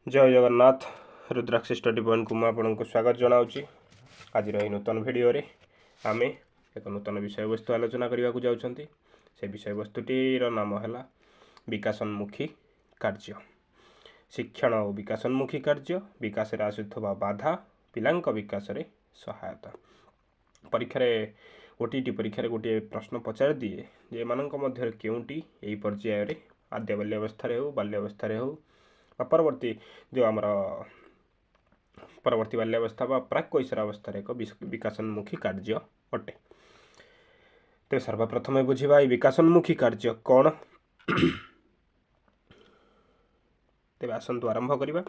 जय जगन्नाथ रुद्राक्ष study point को आपको स्वागत जनाऊँगी। आज नूतन भिडियो आम एक नूतन विषय वस्तु आलोचना करने को जाऊँगी। से विषय वस्तुटीर नाम है विकासोन्मुखी कार्य। शिक्षण और विकासोन्मुखी कार्य विकास आसुवा बाधा पिलांक विकास रे सहायता। परीक्षा ओटीटी परीक्षा गोटे प्रश्न पचार दिए जे एमानक मध्य केउंटी एई पर्यायर आद्य बाल्यावस्था हो बाल्यावस्था हो परवर्ती जो आमर परवर्ती बाल्यावस्था व प्राक कैशोरावस्था एक विकासोन्मुखी कार्य अटे। तो सर्वप्रथम बुझा ये विकासोन्मुखी कार्य कौन। तेज आसतु आरंभ करवा।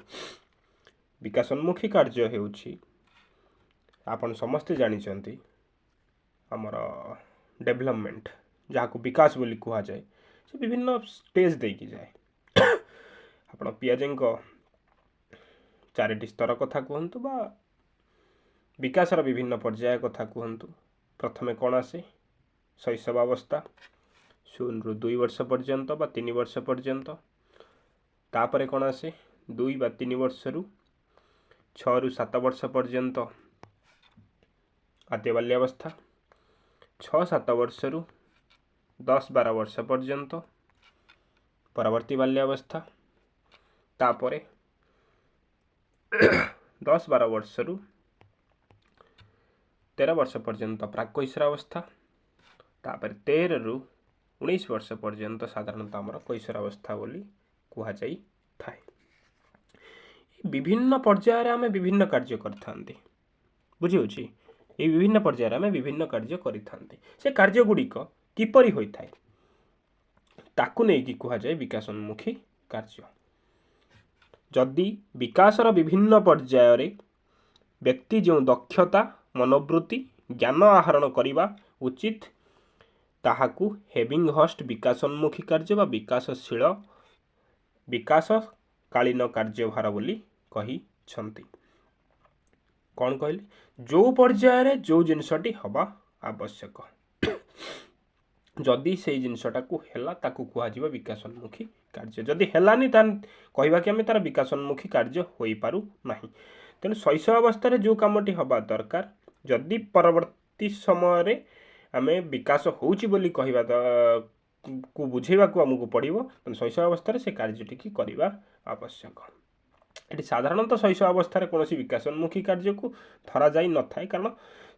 विकासोन्मुखी कार्य हेउछि आपण समस्ते जानिछंती आमर डेभलपमेंट जहाँ को विकास बोली कहा जाए से विभिन्न स्टेज देकी जाए। आपण पियाजी चारिटी स्तर कथा कहतु बा विकासर विभिन्न पर्याय कथा कहतु। प्रथमे कौन आसे शैशवावस्था 0 ରୁ 2 वर्ष पर्यंत बा 3 वर्ष पर्यंत। तापरे कौन आसे 2 बा 3 वर्ष रु 6 ରୁ 7 वर्ष पर्यंत आद्य बाल्यावस्था। 6-7 वर्ष रु 10-12 वर्ष पर्यंत परवर्ती बाल्यावस्था। तापरे 10-12 वर्ष रु 13 वर्ष पर्यंत प्राक कैशोरावस्था। तापर 13 ରୁ 19 वर्ष पर्यंत साधारणतः आमर कैशोरावस्था बोली कह जाई थाए। विभिन्न पर्यायर आम विभिन्न कार्य करथांती बुझी। ये विभिन्न पर्यायर आम विभिन्न कार्य करथांती। से कार्य गुड़िक किपरि होइथाय ताकू नेकी कह जाए विकासोन्मुखी कार्य। जदि विकासर विभिन्न पर्यायर व्यक्ति जो दक्षता मनोवृत्ति ज्ञान आहरण करने उचित ताहाकू हेबिंगहस्ट विकासोन्मुखी कार्य व विकासशील विकासकालीन कार्यभार बोली कही छंती। कौन कहले जो पर्यायर जो जिनसटी हवा आवश्यक जदि से जिनसटा को हेला ताकू कह जाए विकासोन्मुखी कार्य। जदि हेलानी तान कहवा कि आम तार विकासोन्मुखी कार्य हो पारू नाही। तेणु शैशवावस्था जो कामटी हवा दरकार जदि परवर्ती समय आम विकास होउची बोली कहवा को बुझेवा को आमको पड़ो तेणु शैशवावस्था से कार्यटी की करवा आवश्यक। ये साधारणतः शैशवावस्था कौन विकासोन्मुखी कार्य को धरा जाई न थाए कारण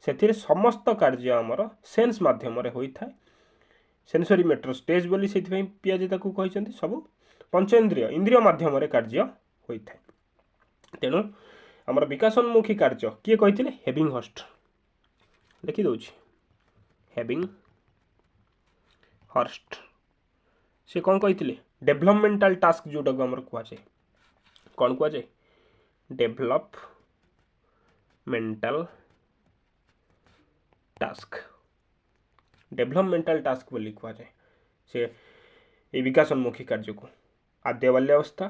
से समस्त कार्य आमर सेन्स मध्यम होता है। सेंसरी मेट्रो स्टेज बोली से पियाजी ताकू कहते सब पंचेन्द्रिय इंद्रिय माध्यम कार्य होता है। तेणु आमर विकासोन्मुखी कार्य किए कहते हेबिंगहस्ट लिखिदे हेबिंगहस्ट से कौन कहते डेभलपमेंटाल टास्क जोटा को आमर कहुए कौन कहुए डेभलपमेंटाल टास्क। डेभलपमेंटाल टास्क बोली कह जाए से ये विकासोन्मुखी कार्य को आद्य बाल्यावस्था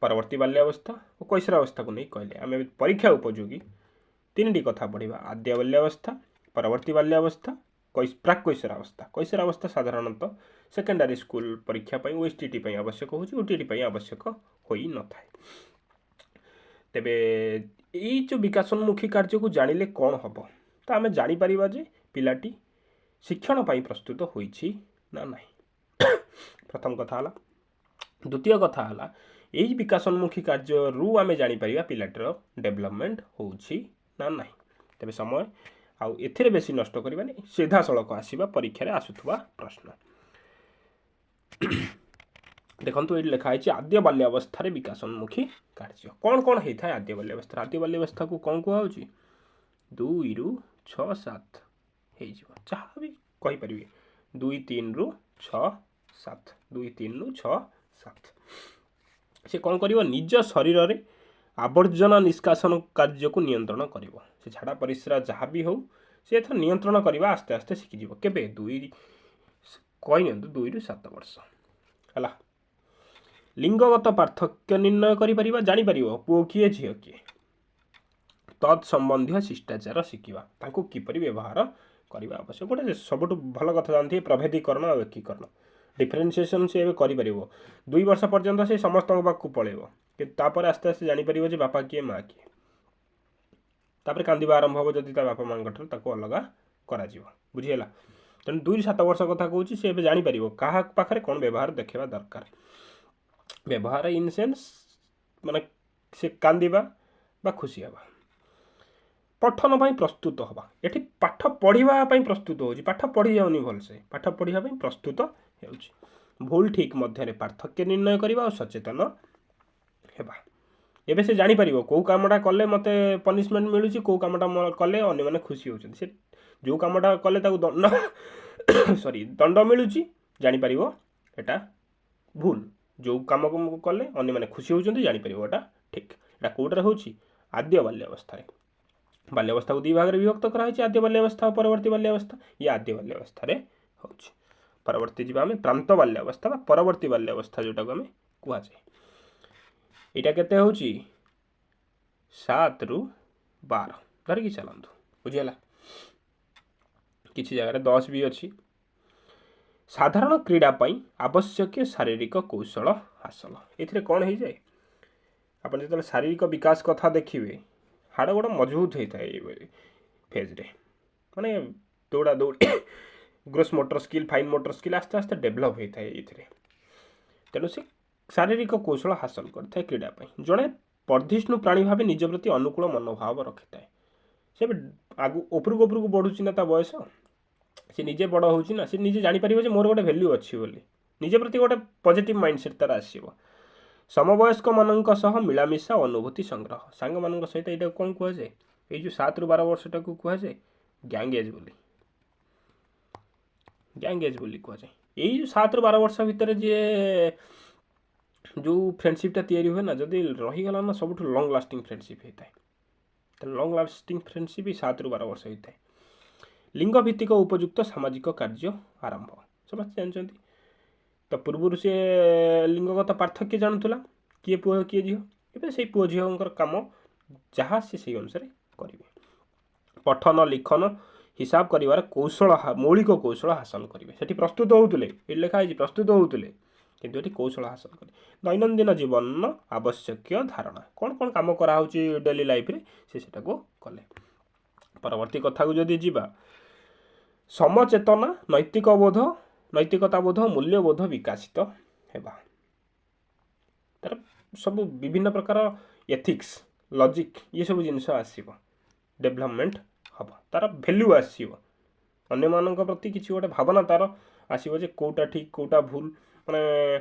परवर्ती बाल्यावस्था और कैशोरावस्था को नहीं कहले आम परीक्षा उपयोगी 3टी कथा पढ़ा। आद्य बाल्यावस्था परवर्ती बाल्यावस्था प्राक कैशोरावस्था। कैशोरावस्था साधारणतः सेकेंडरी स्कूल परीक्षा ओएसटीटी आवश्यक हो ओटीटी आवश्यक हो न थाए। तेबे ये जो विकासोन्मुखी कार्य को जानिले कौन हम तो आम जापर जे पिलाटी शिक्षण पाई प्रस्तुत होइछि ना नहीं प्रथम कथा है। द्वितीय कथा है यही विकासोन्मुखी कार्य रु आम जापर पिलाटर डेभलपमेंट होउछि ना नहीं। तेबे समय आउ एथिरे बेसी नष्ट करबानी सीधा सड़क आसीबा परीक्षा रे आसुथुवा प्रश्न। देखंतु ये लिखाई आद्य बाल्यावस्था विकासोन्मुखी कार्य कौन कौन होता है। आद्य बाल्यावस्था आद्य बाल्यावस्था को कौन कहुछि 2 ରୁ 6-7 जहाँ भी कहीपर 2-3 ରୁ 6-7 2-3 ରୁ 6-7 से कौन कर निज शरीर रे आवर्जना निष्कासन कार्य को नियंत्रण कर से झाड़ा परिश्रा जहाँ भी हो से एथर नियंत्रण करने आस्ते आस्ते शिखिज केबे 2 ରୁ 7 वर्ष है। लिंगगत पार्थक्य निर्णय कर जापर पुओ किए झील किए तत्संबंधी शिष्टाचार शिखा किपर व्यवहार करने आवश्यक। गोटे सब भल कथा जानते प्रभेदीकरण और एकीकरण डिफरेन्सीएसन से कर 2 वर्ष पर्यंत से समस्त पाक पलैब कि तापर आस्ते आस्ते जापर जे बापा किए माँ किए तापर कांदिबा आरंभ हम जदि बापा माँ ठार अलग करा बुझीगला तेणु 2 ରୁ 7 वर्ष कथा कहूँ सी ए जापर क्या पाखे कौन व्यवहार देखा दरकार व्यवहार इन सेन्स माने से कांदिबा बा खुशी हवा पठन पर प्रस्तुत हवा ये पाठ पढ़ा प्रस्तुत हो पाठ पढ़ी जाऊनी भलसे पाठ पढ़ा प्रस्तुत हो भूल ठीक मध्य पार्थक्य निर्णय करवा और सचेतन हेबा एबे से जानी परिवो को कामटा कले मते पनिशमेंट मिलुची को कामटा कले अन्य माने खुशी होचन से जो कामटा कले ताकू दंड सॉरी दंड मिलुची जानी परिवो एटा भूल जो काम को कले अन्य माने खुशी होचन जानी परिवो एटा ठीक एटा कोडरे होची आद्य बाल्यावस्था रे बाल्यावस्था को 2 भाग रे विभक्त करा है आद्य बाल्यावस्था और परवर्ती बाल्यावस्था ये आद्य बाल्यावस्था रे होची परवर्ती जीवा में प्रांत बाल्यावस्था बा परवर्ती बाल्यावस्था जोटा को हमें कुआ जाए एटा केते होची 7 ରୁ 12 धरिकी चलतु बुझीगला किसी जगह 10 भी अच्छी साधारण क्रीड़ा पाई आवश्यक शारीरिक कौशल हासिल ए कौन हो जाए आप जो शारीरिक विकास कथा देखिए हाड़ गोड़ मजबूत होता है फेज रे माने दौड़ा दौड़ी gross motor skill fine motor skill आस्ते आस्ते डेभलप होता है ये तेणु से शारीरिक कौशल हासिल करता है क्रीड़ा जड़े वर्धिष्णु प्राणी भाव निज प्रति अनुकूल मनोभाव रखी है से आगु उपरक उपरक बढ़ुची ना बयस सी निजे बड़ हो सी निजे जापर मोर गोटे भैल्यू अच्छी बोली निजे प्रति गोटे पॉजिटिव माइंडसेट तार आसो समवयस्क मान मिलामिशा अनुभूति संग्रह सांग मान सहित यहाँ कौन कहुए ये जो 7 ରୁ 12 वर्षटा को कहुए गैंग एज बोली गैंग एज बोली कहुए यही जो 7 ରୁ 12 वर्ष भितर जी जो फ्रेंडशिपटा तैयारी हुए ना जदि रहीगला ना सब लंग लास्टिंग फ्रेंडशिप होता है तो लंग लास्टिंग फ्रेंडशिप 7 ରୁ 12 वर्ष होता है लिंग भित्तिक उपयुक्त सामाजिक कार्य आरंभ समस्त जानते तो पूर्व से लिंगगत पार्थक्य जानूला किए पुओ किए झील एवं से पुओ झील कम जहाँ से अनुसार करेंगे पठन लिखन हिसाब कर कौशल मौलिक कौशल हासिल करेंगे से प्रस्तुत होते ये लिखाई प्रस्तुत होते किंतु ये कौशल हासिल करें दैनंदिन जीवन आवश्यक धारणा कौन कौन कम कराऊँ डेली लाइफ रे से कले परवर्ती कथा को जदि जीवा समचेतना नैतिक बोध नैतिकता बोध मूल्यबोध विकसित हेबा तार सब विभिन्न प्रकार एथिक्स लॉजिक ये सब जिनस आसीबो डेवलपमेंट हम तार वैल्यू आसीबो अन्य मानक प्रति किसी गोटे भावना तार आसीबो जे कोटा ठीक कोटा भूल माने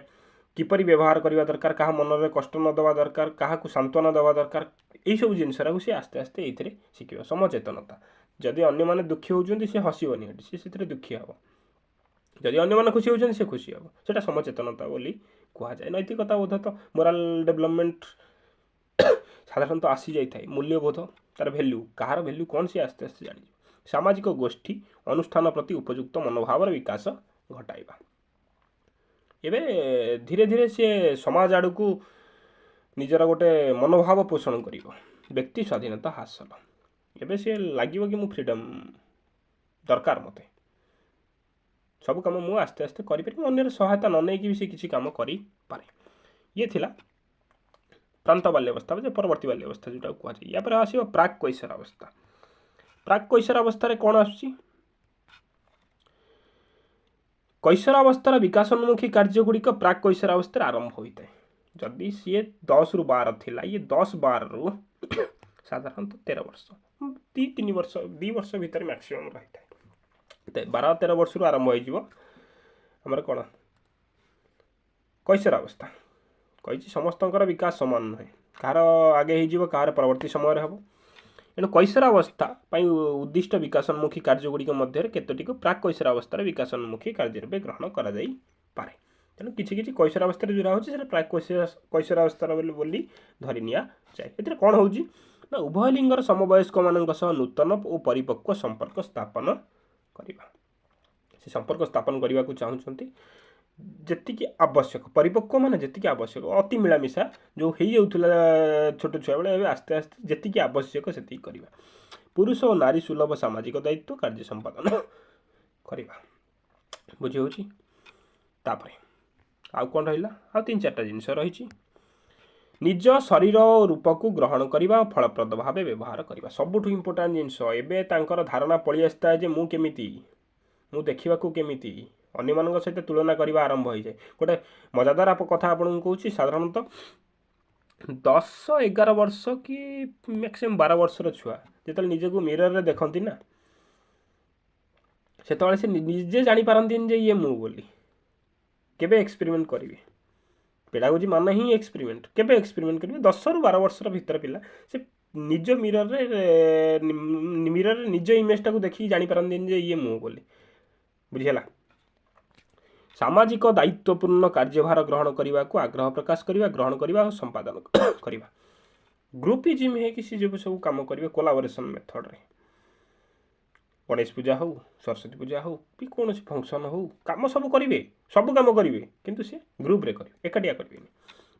किपरि व्यवहार करबा दरकार कहा मन रे कष्ट न दवा दरकार कहा को सांत्वना दवा दरकार यही सब जिनसरा से आस्ते आस्ते ये शिखिबा समचेतनता जदि अन्य माने दुखी होउछन्ती से हसीबनी हटी से दुखी हम जदि अन्य माने खुशी होउछन्ती से खुशी हम सेटा समचेतनता बोली कहा जाए नैतिकता बोध तो मोराल डेवलपमेंट साधारणतः आसी जाए मूल्यबोध तार वैल्यू कहार वैल्यू कौन सी आस्ते आस्ते जानी सामाजिक गोष्ठी अनुष्ठान प्रति उपयुक्त मनोभाव विकास घटाइबा एबे धीरे धीरे सी समाज आड़ को निजर गोटे मनोभाव पोषण करिवो व्यक्ति स्वाधीनता हासिल एबे सी लगे कि मु फ्रीडम दरकार मते सब कम मु आस्ते आस्ते करें अन्य सहायता न नहीं भी सी किसी काम करें ये थिला प्रांत बाल्यावस्था परवर्ती बाल्यावस्था जोटा कहुए या पर आसो प्राक कैशोर अवस्था प्राक कैशोर अवस्था कौन आसुची कैशोर अवस्थार विकासोन्मुखी कार्यगुड़िक प्राक कैशोर अवस्था आरंभ होता है जदि सी 10 ରୁ 12 थिला ये 10-12 ରୁ साधारणतः 13 वर्ष 2-3 वर्ष 2 वर्ष भीतर मैक्सिमम रही है 12-13 वर्ष आरंभ होमर कौन कैशोर अवस्था कही समस्त विकास सामान नुहे कहार आगे हो कहार परवर्ती समय हम एणु कैशोर अवस्था उद्दिष्ट विकासोन्मुखी कार्यगुड़िक मध्य केतोटी प्राक कैशोर अवस्था विकासोन्मुखी कार्य रूपे ग्रहण करे तेणु किसी कैशोर अवस्था जोड़ा हो प्राक कैशोर अवस्था बोली धरी नि जाए ए कौन हो उभय लिंगर समवयस्क मान नूतन और परिपक्व संपर्क स्थापन करवा से संपर्क स्थापन करने को चाहते जी आवश्यक परिपक्व मान जी आवश्यक अति मिलामिशा जो हो जाऊला छोट छुआ बेले आस्ते आस्ते जी आवश्यक से करवा पुरुष और नारी सुलभ सामाजिक दायित्व कार्य संपादन करवा बुझी होतापर आउ कौन रहा आ 3-4टा जिनस रही निज शरीर रूप को ग्रहण करवा फलप्रद भाव व्यवहार करवा सबुठ इम्पोर्टाट जिनस एवं तांकर धारणा पलि आसता जे मु केमिति मु देखा केमिति अन्य मान सहित तुलना करने आरंभ हो जाए। गोटे मजादार कथा आपको कहूँ साधारणतः 10-11 वर्ष कि मैक्सिमम 12 वर्षर छुआ जो निजक मिरर रे देखती ना से निजे जापारती जे ये मु बोली केबे एक्सपेरिमेंट करेंगे पेडागोजी मान ही एक्सपेरिमेंट केबे एक्सपेरिमेंट करेंगे 10-12 वर्षर भितर पिला से निज मिरर निज इमेजटा को देखिए जापारती जे ये मु बोली बुझीगला। सामाजिक दायित्वपूर्ण कार्यभार ग्रहण करने को आग्रह प्रकाश करने ग्रहण करने और संपादन करने ग्रुपिजिम है कि जो सब कम करेंगे कोलाबोरेशन मेथड रे गणेश पूजा हो सरस्वती पूजा हो कि कौन फंक्शन हो कम सब करेंगे सब कम करेंगे किंतु सी ग्रुप रे करेंगे एकाटिया करेंगे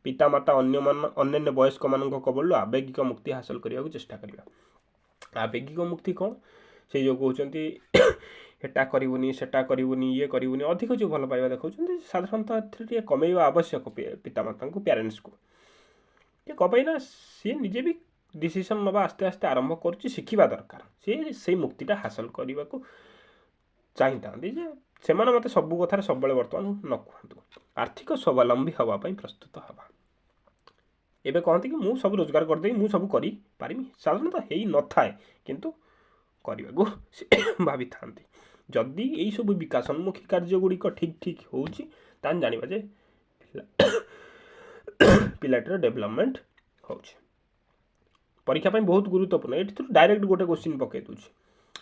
पितामाता अन्य वयस्क मान कबल आवेगिक मुक्ति हासिल करने को चेष्टा करवा। आवेगिक मुक्ति कौन से जो कहते हेटा करबुनी सेटा करबुनी ये करबुनी अधिक जो भल पाइबा देखा साधारणतः कमेवा आवश्यक पितामाता को पेरेन्ट्स को ये कमेना सी निजे भी डिसीजन नवा आस्ते आस्ते आरंभ कर शिखा दरकार सी से मुक्तिटा हासिल करने को चाहता से मत सब कथार सब बर्तमान न कहतु आर्थिक स्वावलंबी हाँपाई प्रस्तुत हवा एवं कहते कि मुझ सब रोजगार करदेवी मुझ सब करी साधारणतः हो न थाए किंतु करने को भावी था जदि यही सब विकासोन्मुखी कार्यगुड़िक ठीक ठीक हो जाना जे पिलाटर डेभलपमेंट हो परीक्षा बहुत गुरुत्वपूर्ण ये डायरेक्ट गोटे क्वेश्चन पकई दूसरी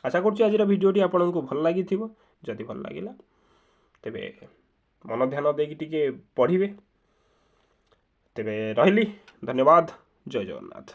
आशा करुँच आज भिडियोटी आपको भल लगी जदि भल लगे तेबे मन ध्यान देकी पढ़े तेबे रही धन्यवाद जय जगन्नाथ।